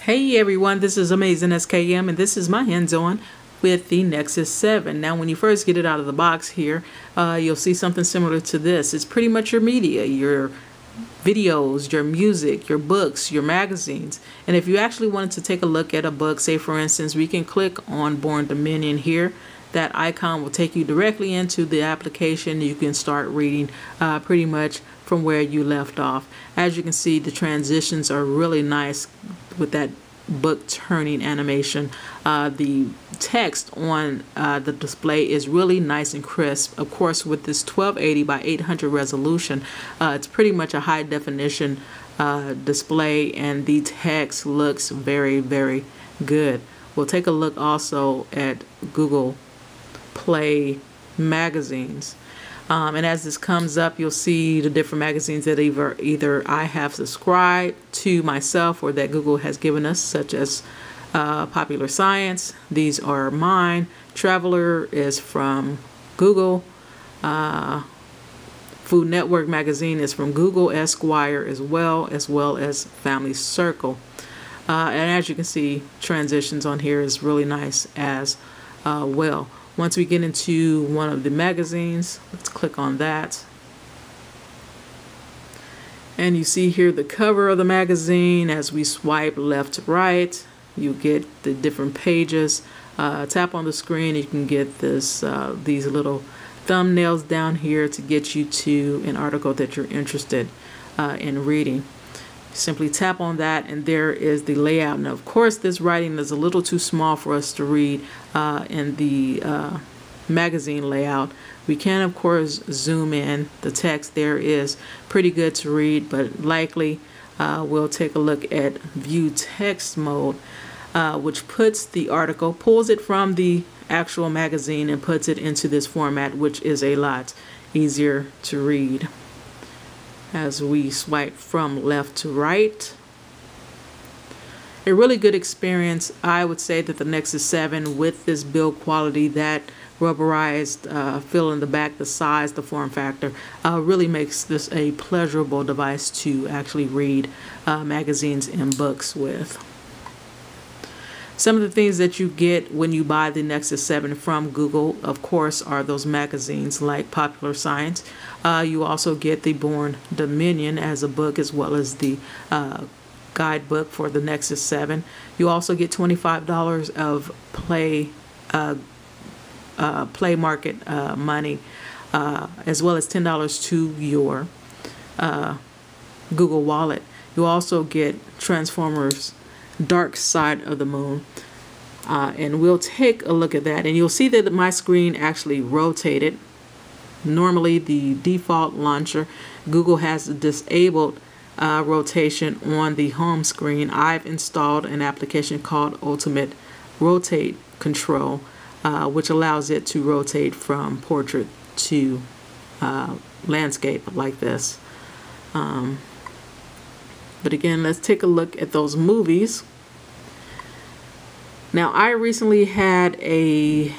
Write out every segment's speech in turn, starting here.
Hey everyone, this is Amazing SKM and this is my hands-on with the Nexus 7. Now when you first get it out of the box here, you'll see something similar to this. It's pretty much your media, your videos, your music, your books, your magazines. And if you actually wanted to take a look at a book, say for instance, we can click on Born Dominion here. That icon will take you directly into the application. You can start reading pretty much from where you left off. As you can see, the transitions are really nice with that book turning animation. The text on the display is really nice and crisp. Of course, with this 1280 by 800 resolution, it's pretty much a high definition display, and the text looks very, very good. We'll take a look also at Google Play magazines, and as this comes up, you'll see the different magazines that either I have subscribed to myself or that Google has given us, such as Popular Science. These are mine. Traveler is from Google. Food Network magazine is from Google. Esquire as well as Family Circle. And as you can see, transitions on here is really nice as well. Once we get into one of the magazines, let's click on that. And you see here the cover of the magazine. As we swipe left to right, you get the different pages. Tap on the screen, you can get this these little thumbnails down here to get you to an article that you're interested in reading. Simply tap on that and there is the layout. Now of course this writing is a little too small for us to read in the magazine layout. We can of course zoom in. The text there is pretty good to read, but likely we'll take a look at view text mode, which puts the article, pulls it from the actual magazine and puts it into this format, which is a lot easier to read. As we swipe from left to right, a really good experience. I would say that the Nexus 7 with this build quality, that rubberized feel in the back, the size, the form factor, really makes this a pleasurable device to actually read magazines and books with. Some of the things that you get when you buy the Nexus 7 from Google, of course, are those magazines like Popular Science. You also get the Born Dominion as a book, as well as the guidebook for the Nexus 7. You also get $25 of Play Market money, as well as $10 to your Google Wallet. You also get Transformers Dark Side of the Moon, and we'll take a look at that, and you'll see that my screen actually rotated. Normally the default launcher, Google has disabled rotation on the home screen. I've installed an application called Ultimate Rotate Control, which allows it to rotate from portrait to landscape like this. But again, let's take a look at those movies. Now, I recently had a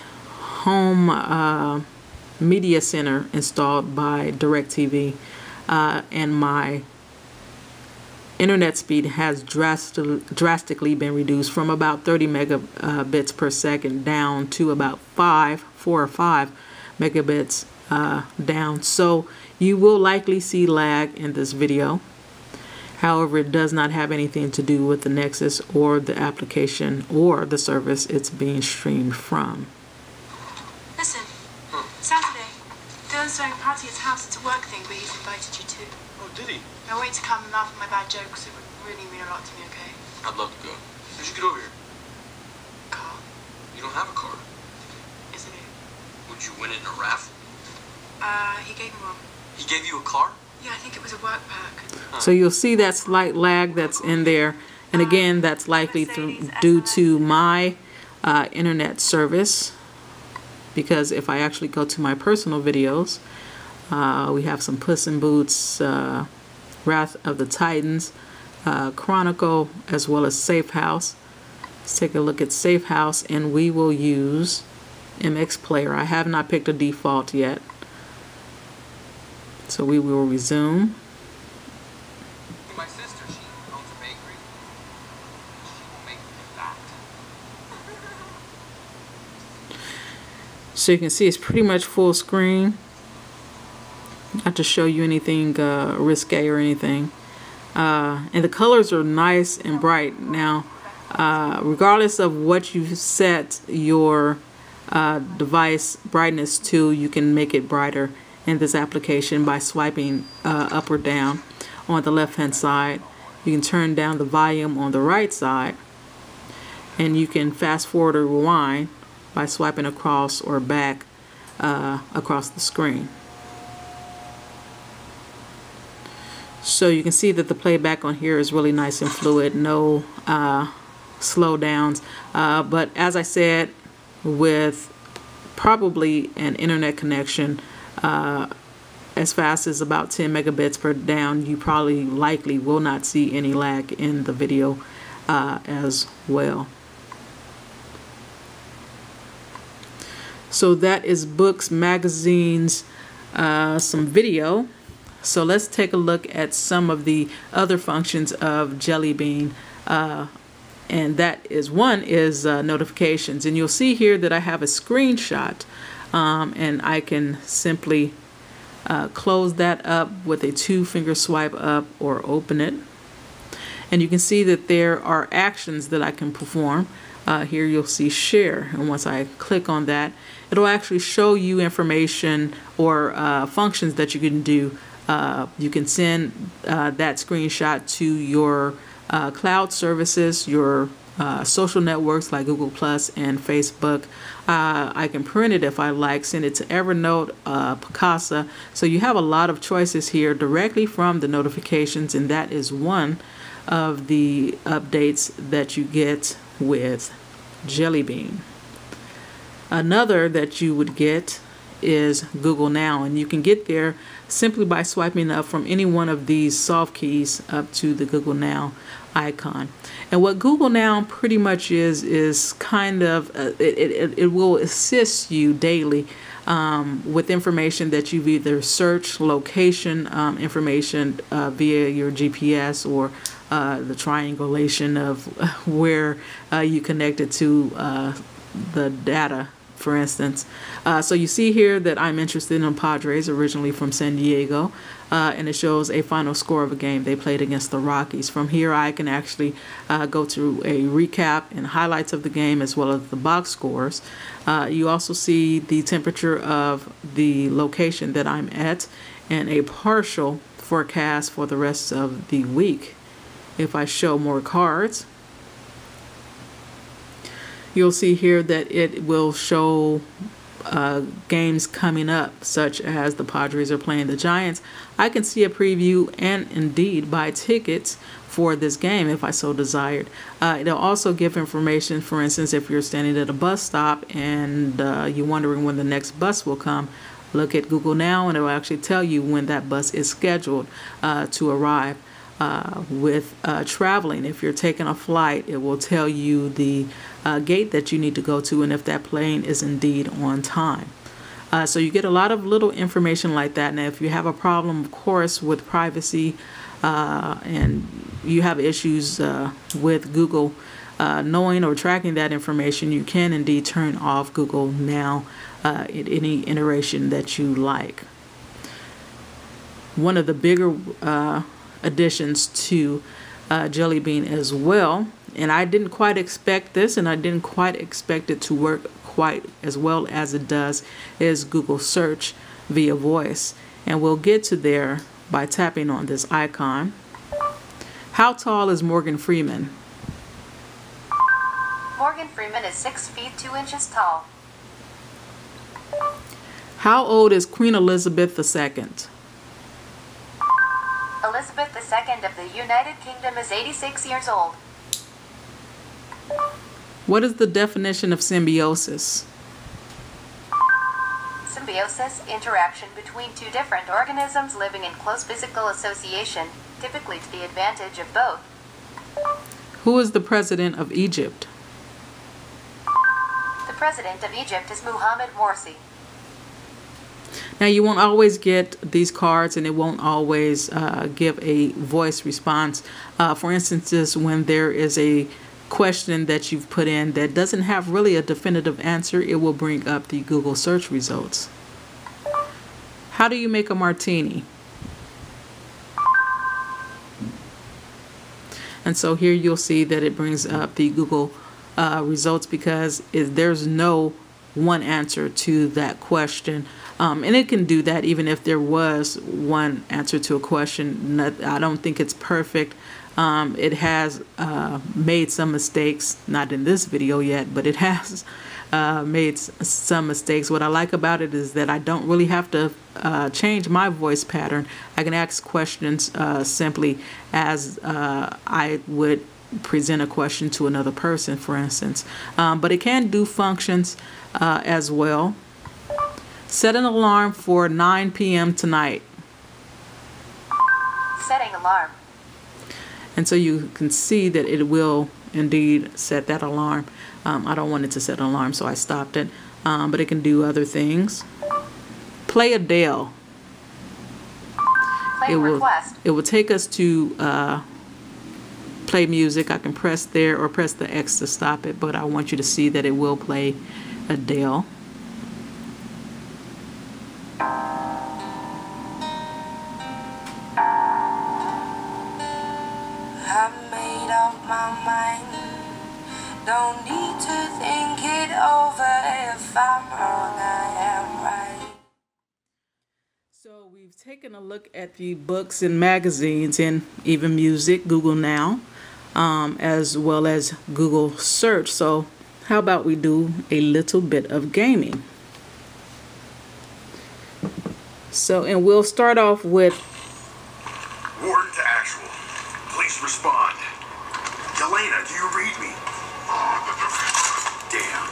home media center installed by DirecTV, and my internet speed has drastically been reduced from about 30 megabits per second down to about 4 or 5 megabits down. So you will likely see lag in this video. However, it does not have anything to do with the Nexus or the application or the service it's being streamed from. Listen, Saturday, Dylan's throwing a party at his house. It's a work thing, but he's invited you too. Oh, did he? I want you to come and laugh at my bad jokes. It would really mean a lot to me, okay? I'd love to go. You should get over here. Carl, You don't have a car. isn't it? Would you win it in a raffle? He gave me one. He gave you a car? Yeah, I think it was a work pack. So you'll see that slight lag that's in there, and again, that's likely due to my internet service, because if I actually go to my personal videos, we have some Puss in Boots, Wrath of the Titans, Chronicle, as well as Safe House. Let's take a look at Safe House, and we will use MX Player. I have not picked a default yet, so we will resume. My sister, she owns a bakery. So you can see it's pretty much full screen. Not to show you anything risque or anything. And the colors are nice and bright. Now, regardless of what you set your device brightness to, you can make it brighter in this application by swiping up or down on the left hand side. You can turn down the volume on the right side, and you can fast forward or rewind by swiping across or back across the screen. So you can see that the playback on here is really nice and fluid, no slowdowns. But as I said, with probably an internet connection as fast as about 10 megabits per down, you probably likely will not see any lag in the video as well. So that is books, magazines, some video. So let's take a look at some of the other functions of Jelly Bean. And that is, one is notifications. And you'll see here that I have a screenshot, and I can simply close that up with a 2-finger swipe up or open it. And you can see that there are actions that I can perform. Here you'll see share, and once I click on that, it'll actually show you information or functions that you can do. You can send that screenshot to your cloud services, your social networks like Google Plus and Facebook. I can print it if I like, send it to Evernote, Picasa. So you have a lot of choices here directly from the notifications, and that is one of the updates that you get with Jelly Bean. Another that you would get is Google Now, and you can get there simply by swiping up from any one of these soft keys up to the Google Now icon. And what Google Now pretty much is kind of it will assist you daily with information that you've either searched, location information via your GPS, or the triangulation of where you connected to the data, for instance. So you see here that I'm interested in Padres, originally from San Diego, and it shows a final score of a game they played against the Rockies. From here I can actually go to a recap and highlights of the game, as well as the box scores. You also see the temperature of the location that I'm at and a partial forecast for the rest of the week. If I show more cards, you'll see here that it will show games coming up, such as the Padres are playing the Giants. I can see a preview and indeed buy tickets for this game if I so desired. It'll also give information, for instance, if you're standing at a bus stop and you're wondering when the next bus will come, look at Google Now and it will actually tell you when that bus is scheduled to arrive. With traveling, if you're taking a flight, it will tell you the gate that you need to go to and if that plane is indeed on time. So you get a lot of little information like that. Now, if you have a problem, of course, with privacy and you have issues with Google knowing or tracking that information, you can indeed turn off Google Now at any iteration that you like. One of the bigger additions to Jelly Bean as well, and I didn't quite expect this, and I didn't quite expect it to work quite as well as it does, is Google Search via voice. And we'll get to there by tapping on this icon. How tall is Morgan Freeman? Morgan Freeman is 6 feet 2 inches tall. How old is Queen Elizabeth II? Elizabeth II of the United Kingdom is 86 years old. What is the definition of symbiosis? Symbiosis, interaction between two different organisms living in close physical association, typically to the advantage of both. Who is the president of Egypt? The president of Egypt is Mohamed Morsi. Now, you won't always get these cards, and it won't always give a voice response. For instance, when there is a question that you've put in that doesn't have really a definitive answer, it will bring up the Google search results. How do you make a martini? And so here you'll see that it brings up the Google results because there's no one answer to that question. And it can do that even if there was one answer to a question. I don't think it's perfect. It has made some mistakes, not in this video yet, but it has made some mistakes. What I like about it is that I don't really have to change my voice pattern. I can ask questions simply as I would present a question to another person, for instance. But it can do functions as well. Set an alarm for 9 p.m. tonight. Setting alarm. And so you can see that it will indeed set that alarm. I don't want it to set an alarm, so I stopped it. But it can do other things. Play Adele. Play request. It will take us to play music. I can press there or press the X to stop it, but I want you to see that it will play Adele. Don't need to think it over. If I'm wrong, I am right. So we've taken a look at the books and magazines and even music, Google Now, as well as Google Search. So how about we do a little bit of gaming? So, and we'll start off with Word to actual. Please respond. Yelena, do you read me? Damn.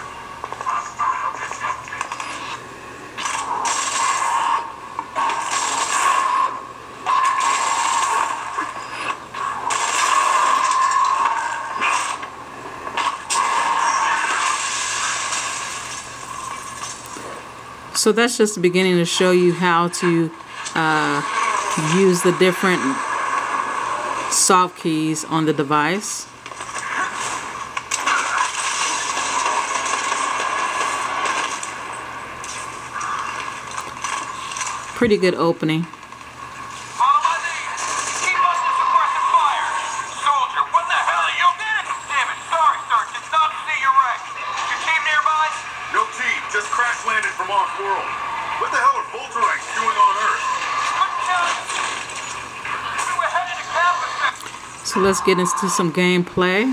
So that's just the beginning to show you how to use the different soft keys on the device. Pretty good opening. Follow my lead. Keep up the suppressive fire. Soldier, what the hell are you? Damn it, sorry, sir. Did not see your wreck. Your team nearby? No team, just crash landed from off-world. What the hell are Volterites doing on Earth? Couldn't tell you. We were headed to campus. So let's get into some gameplay.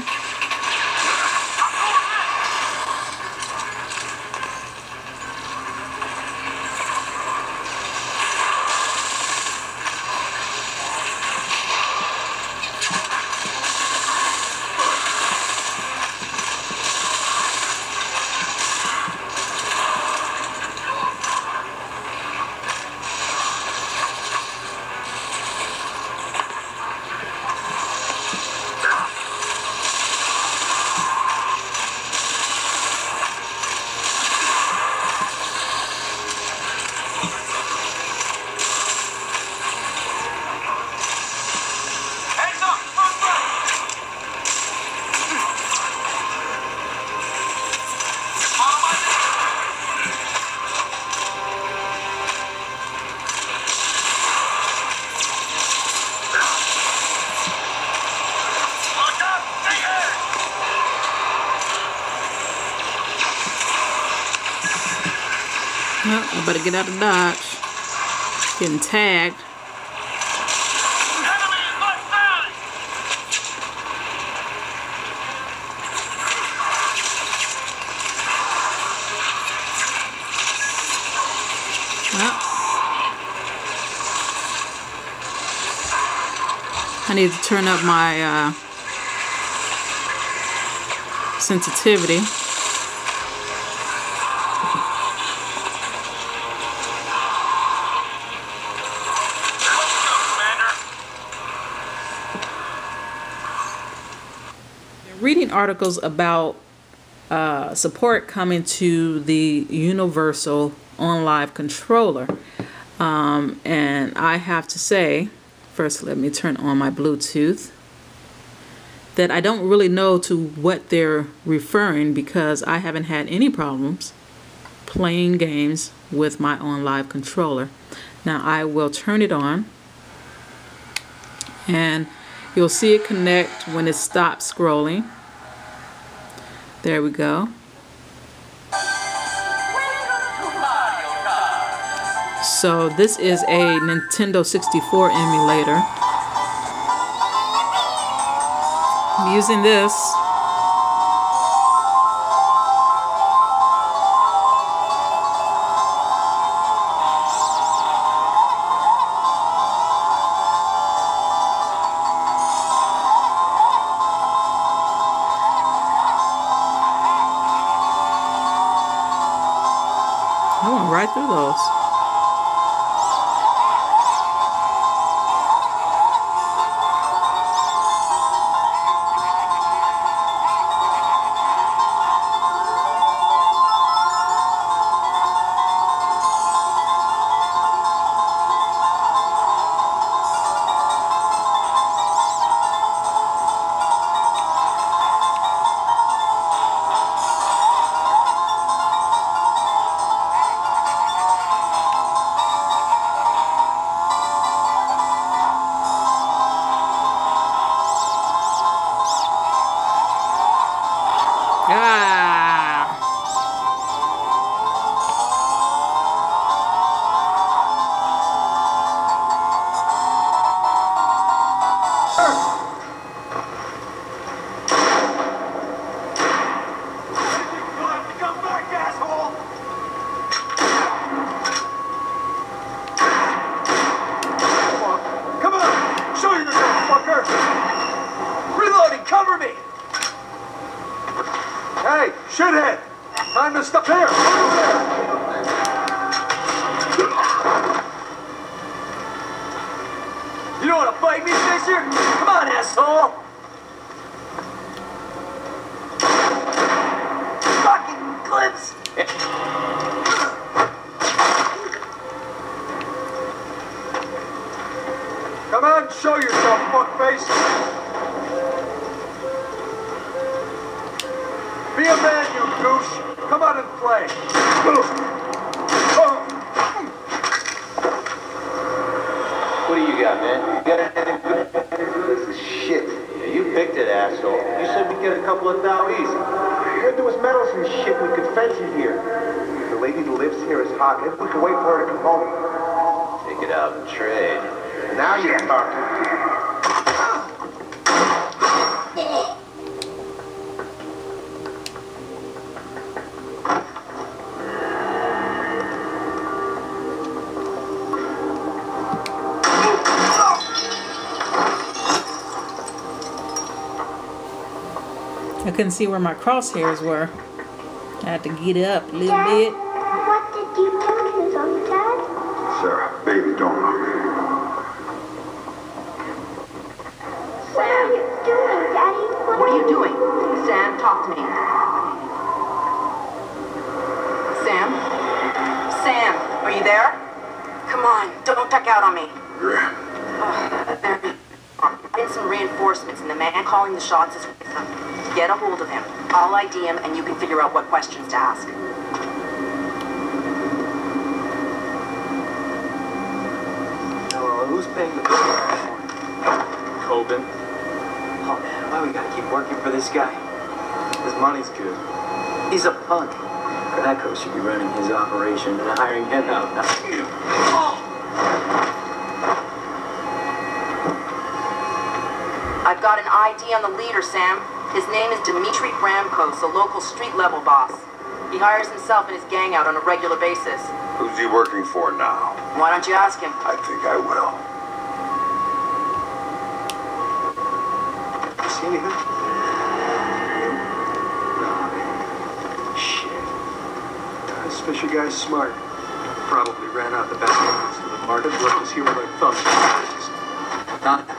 Well, I better get out of Dodge. Getting tagged. Well, I need to turn up my sensitivity. Reading articles about support coming to the universal Onlive controller, and I have to say, first let me turn on my Bluetooth, that I don't really know to what they're referring, because I haven't had any problems playing games with my Onlive controller. Now I will turn it on, and you'll see it connect when it stops scrolling. There we go. So this is a Nintendo 64 emulator. I'm using this. I went right through those. Hey, shithead! Time to stop there! Over there! You don't want to fight me, Fisher? Come on, asshole! Fucking clips! Come on, show yourself, fuckface! Be a man, you goose! Come out and play! What do you got, man? You got anything good? This is shit. Yeah, you picked it, asshole. You said we'd get a couple of thou easy. I heard there was metals and shit we could fence in here. The lady that lives here is hot. Maybe we can wait for her to come home. Take it out and trade. Now you're talking. I couldn't see where my crosshairs were. I had to get up a little Dad, bit. What did you do to his own dad? Sarah, baby, don't look. What are you doing, Daddy? What are you doing? Sam, talk to me. Sam? Sam, are you there? Come on, don't duck out on me. Yeah. There's some reinforcements, and the man calling the shots is with them. Get a hold of him. I'll ID him, and you can figure out what questions to ask. Hello, who's paying the bill? Tobin. Oh man, why we gotta keep working for this guy? His money's good. He's a punk. Echo should be running his operation and hiring him out. I've got an ID on the leader, Sam. His name is Dimitri Bramkos, a local street-level boss. He hires himself and his gang out on a regular basis. Who's he working for now? Why don't you ask him? I think I will. See anything? No. Shit. This Fisher guy's smart. Probably ran out the back entrance to the market, left us here with our thumbs. Not.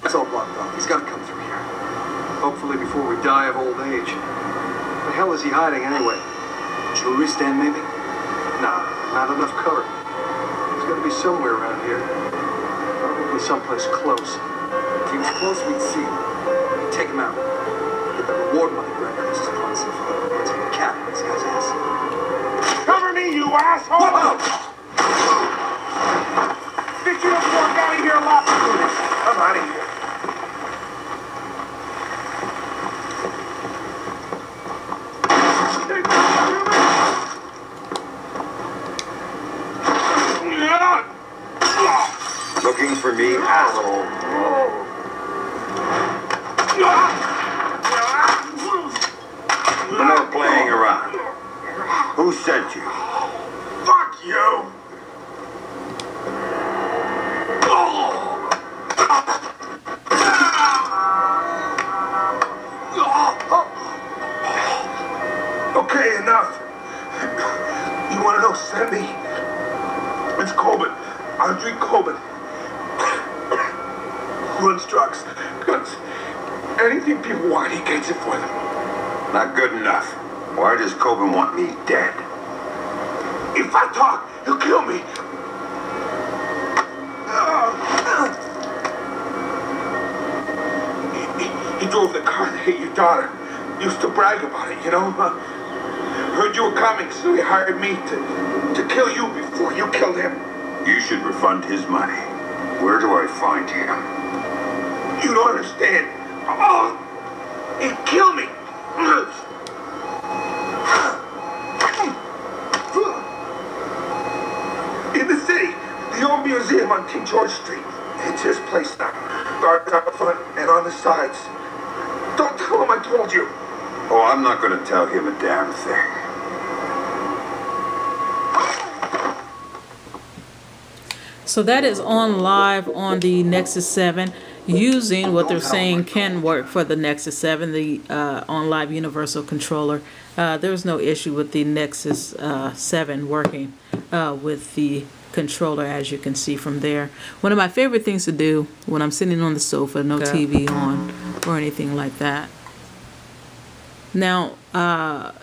It's all blocked off. He's got to come through here. Hopefully before we die of old age. The hell is he hiding anyway? Jewelry stand, maybe? Nah, not enough cover. He's got to be somewhere around here. Probably someplace close. If he was close, we'd see him. Take him out. Get the reward money ready. This is promising for the cap on this guy's ass. Cover me, you asshole! Whoa! Get you up before I got out of here a lot sooner. I'm out of here. Looking for me, asshole. No more playing around. Who sent you? Fuck you! Okay, enough. You want to know Sandy? It's Coben. Andre Coben. Runs drugs, guns, anything people want, he gets it for them. Not good enough. Why does Coben want me dead? If I talk, he'll kill me. He drove the car that hit your daughter. Used to brag about it, you know? Heard you were coming, so he hired me to kill you before you killed him. You should refund his money. Where do I find him? You don't understand. Oh, he'd kill me. In the city, the old museum on King George Street. It's his place now. Guards out front and on the sides. Don't tell him I told you. Oh, I'm not going to tell him a damn thing. So that is on live on the Nexus 7, using what they're saying can work for the Nexus 7, the Onlive Universal Controller. There's no issue with the Nexus 7 working with the controller, as you can see from there. One of my favorite things to do when I'm sitting on the sofa, no TV on or anything like that. Now,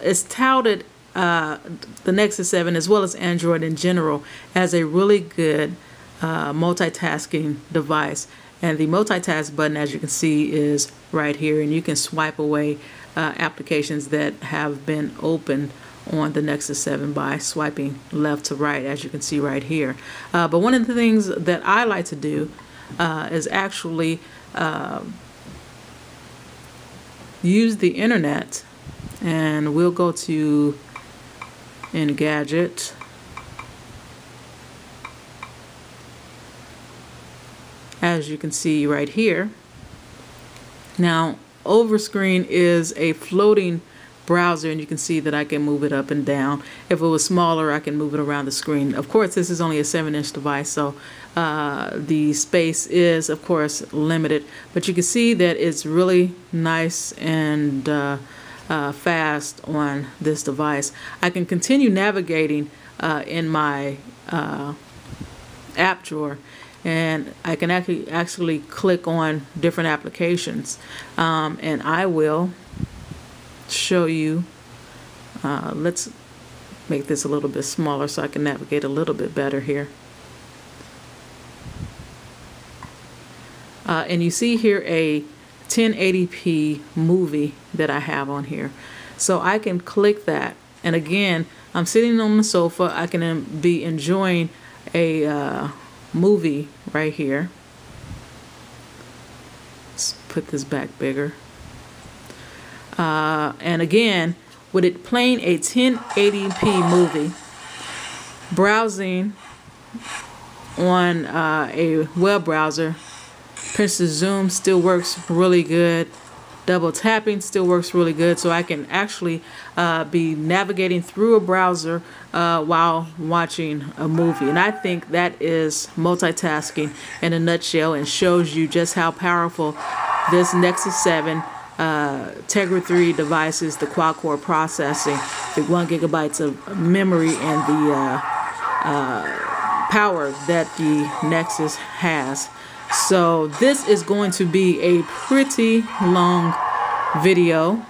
it's touted, the Nexus 7 as well as Android in general, as a really good multitasking device. And the multitask button, as you can see, is right here, and you can swipe away applications that have been opened on the Nexus 7 by swiping left to right, as you can see right here. But one of the things that I like to do is actually use the internet, and we'll go to Engadget. As you can see right here. Now, over screen is a floating browser, and you can see that I can move it up and down. If it was smaller, I can move it around the screen. Of course, this is only a 7-inch device, so the space is, of course, limited. But you can see that it's really nice and fast on this device. I can continue navigating in my app drawer, and I can actually click on different applications, and I will show you. Let's make this a little bit smaller so I can navigate a little bit better here. And you see here a 1080p movie that I have on here, so I can click that, and again, I'm sitting on the sofa. I can be enjoying a movie right here. Let's put this back bigger. And again, with it playing a 1080p movie, browsing on a web browser, pinch to zoom still works really good. Double tapping still works really good, so I can actually be navigating through a browser while watching a movie. And I think that is multitasking in a nutshell, and shows you just how powerful this Nexus 7 Tegra 3 device is. The quad-core processing, the 1 GB of memory, and the power that the Nexus has. So this is going to be a pretty long video,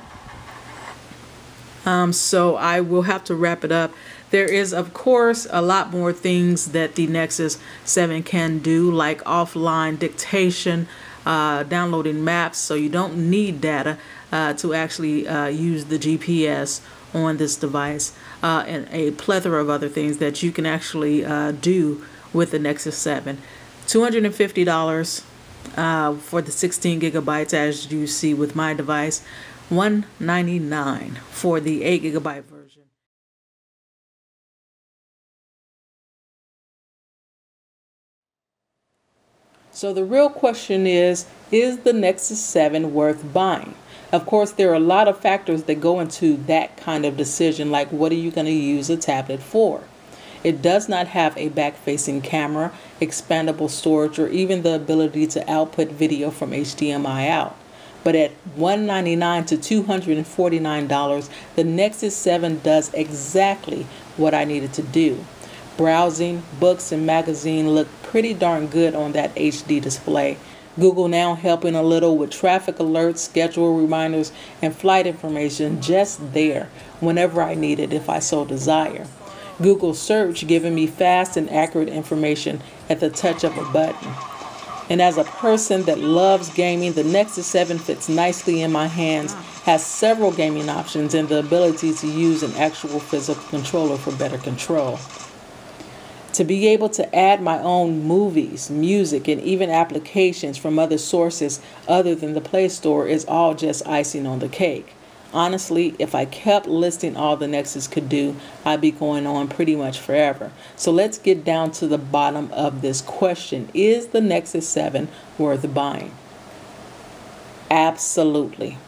so I will have to wrap it up. There is, of course, a lot more things that the Nexus 7 can do, like offline dictation, downloading maps, so you don't need data to actually use the GPS on this device, and a plethora of other things that you can actually do with the Nexus 7. $250 for the 16 gigabytes, as you see with my device. $199 for the 8 gigabyte version. So the real question is the Nexus 7 worth buying? Of course, there are a lot of factors that go into that kind of decision, like what are you going to use a tablet for? It does not have a back-facing camera, expandable storage, or even the ability to output video from HDMI out. But at $199 to $249, the Nexus 7 does exactly what I needed to do. Browsing, books, and magazine look pretty darn good on that HD display. Google Now helping a little with traffic alerts, schedule reminders, and flight information just there whenever I need it if I so desire. Google Search giving me fast and accurate information at the touch of a button. And as a person that loves gaming, the Nexus 7 fits nicely in my hands, has several gaming options, and the ability to use an actual physical controller for better control. To be able to add my own movies, music, and even applications from other sources other than the Play Store is all just icing on the cake. Honestly, if I kept listing all the Nexus could do, I'd be going on pretty much forever. So let's get down to the bottom of this question. Is the Nexus 7 worth buying? Absolutely.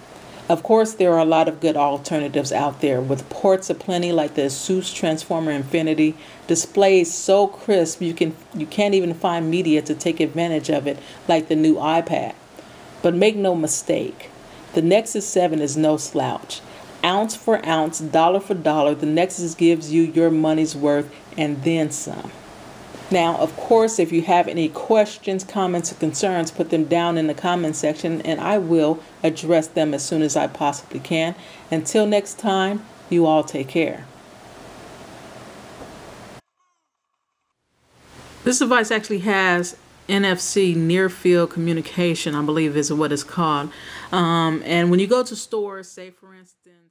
Of course, there are a lot of good alternatives out there with ports aplenty like the Asus Transformer Infinity, displays so crisp you can't even find media to take advantage of it like the new iPad. But make no mistake, the Nexus 7 is no slouch. Ounce for ounce, dollar for dollar, the Nexus gives you your money's worth and then some. Now, of course, if you have any questions, comments, or concerns, put them down in the comment section and I will address them as soon as I possibly can. Until next time, you all take care. This device actually has NFC, near field communication, I believe is what it's called. And when you go to stores, say for instance,